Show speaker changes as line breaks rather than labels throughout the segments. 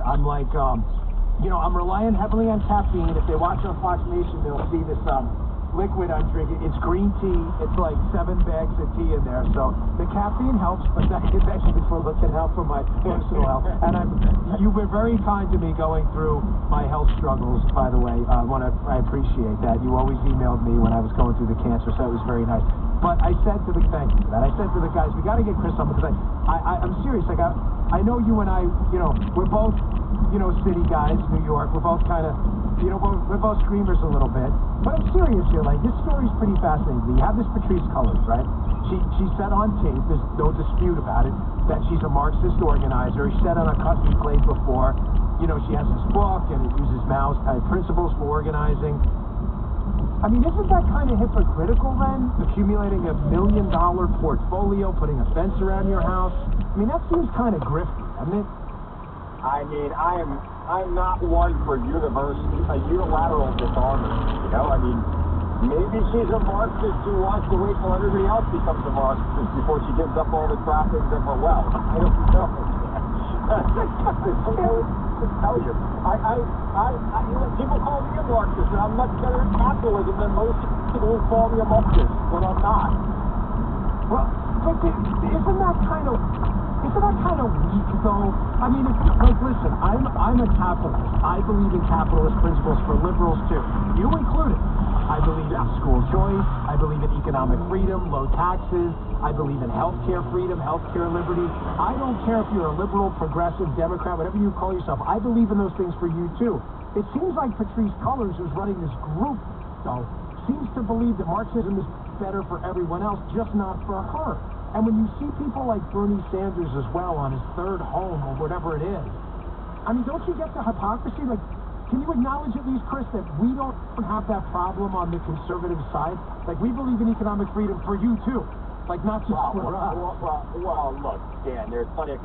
I'm like, I'm relying heavily on caffeine. If they watch on Fox Nation, they'll see this liquid I'm drinking. It's green tea. It's like 7 bags of tea in there. So the caffeine helps, but that is actually for looking out for my personal health. And you've been very kind to me going through my health struggles, by the way. I appreciate that. You always emailed me when I was going through the cancer, so that was very nice. But I said to the thank you for that. I said to the guys, we got to get Chris on because I'm serious. Like I know you and I, we're both, city guys, New York. We're both kind of, we're both screamers a little bit. But I'm serious here. Like this story's pretty fascinating. You have this Patrice Cullors, right? She said on tape, there's no dispute about it, that she's a Marxist organizer. She said on a cut we played before, she has this book and it uses Mao's type principles for organizing. I mean, isn't that kind of hypocritical then? Accumulating $1 million portfolio, putting a fence around your house? I mean, that seems kind of grifty, doesn't it?
I mean, I'm not one for unilateral disarmament, I mean, maybe she's a Marxist who wants to wait till everybody else becomes a Marxist before she gives up all the trappings of her wealth. I don't know. To tell you, people call me a Marxist, and I'm much better at capitalism than most people who call me a Marxist, but I'm not.
Well, but isn't that kind of weak, though? I mean, listen, I'm a capitalist. I believe in capitalist principles for liberals, too. You included. I believe in school choice. I believe in economic freedom, low taxes. I believe in healthcare freedom, healthcare liberty. I don't care if you're a liberal, progressive, Democrat, whatever you call yourself. I believe in those things for you, too. It seems like Patrice Cullors, who's running this group, though, seems to believe that Marxism is better for everyone else, just not for her. And when you see people like Bernie Sanders as well on his third home or whatever it is, I mean, don't you get the hypocrisy? Like, can you acknowledge at least, Chris, that we don't have that problem on the conservative side? Like, we believe in economic freedom for you, too. Like, not just for us.
Well, look, Dan, there's plenty of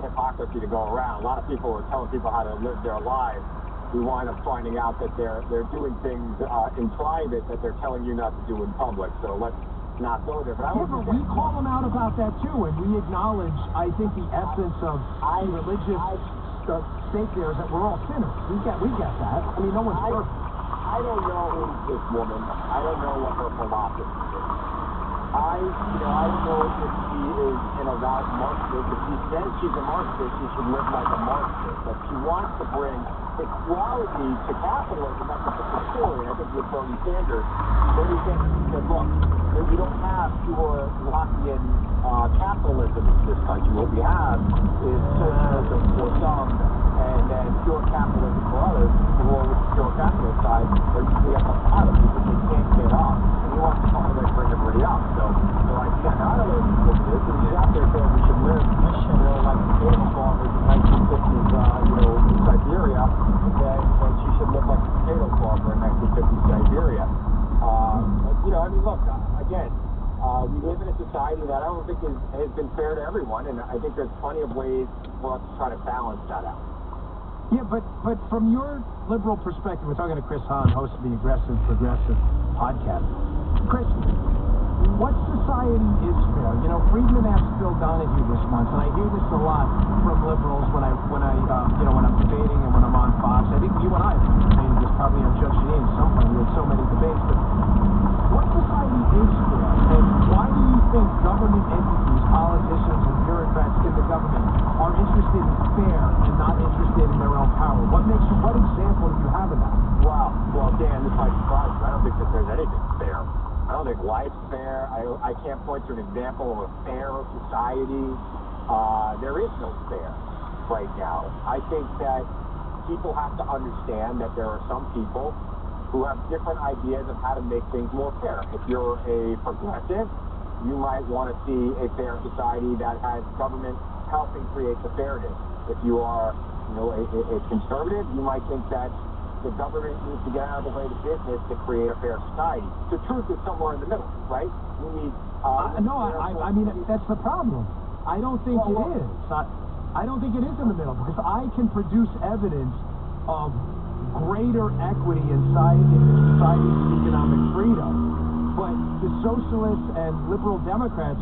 hypocrisy to go around. A lot of people are telling people how to live their lives. We wind up finding out that they're doing things in private that they're telling you not to do in public. So let's not go there. But
we call them out about that, too, and we acknowledge, I think, the essence of religious stake there is that we're all sinners. We get that. I mean, no one's perfect.
I don't know who's this woman. I don't know what her philosophy is. I don't know if she is an avowed Marxist. If she says she's a Marxist, she should live like a Marxist. But she wants to bring equality to capitalism. That's a different story. I think with Bernie Sanders said, look, we don't have pure Lockean capitalism in this country. What we have is socialism for some, and then pure capitalism for others. Or with the pure capitalist side, they're usually at the bottom because they can't get up. And he wants to find a way to bring everybody up. So I don't know what this is. He's out there saying we should live, like potato farmers in 1950s, in Siberia, and she should live like a potato farmer in 1950s Siberia. Look, again, we live in a society that I don't think has been fair to everyone, and I think there's plenty of ways for us to try to balance that out.
Yeah, but from your liberal perspective, we're talking to Chris Hahn, host of the Aggressive Progressive podcast. Chris, what society is fair? Friedman asked Phil Donahue this once, and I hear this a lot from liberals when I'm debating and when I'm on Fox. I think you and I have debated this probably on Judge Shaheen at some point. We had so many debates, but what society is fair? And why do you think government entities, politicians, and bureaucrats in the government are interested in fair and not interested in their own power? What example do you have of that?
Well, Dan, this might surprise you. I don't think that there's anything fair. I don't think life's fair. I can't point to an example of a fair society. There is no fair right now. I think that people have to understand that there are some people who have different ideas of how to make things more fair. If you're a progressive, you might want to see a fair society that has government helping create the fairness. If you are, a conservative, you might think that the government needs to get out of the way of business to create a fair society. The truth is somewhere in the middle, right? We need...
I mean, that's the problem. I don't think it is. I don't think it is in the middle, because I can produce evidence of greater equity in society's economic freedom. But the socialists and liberal Democrats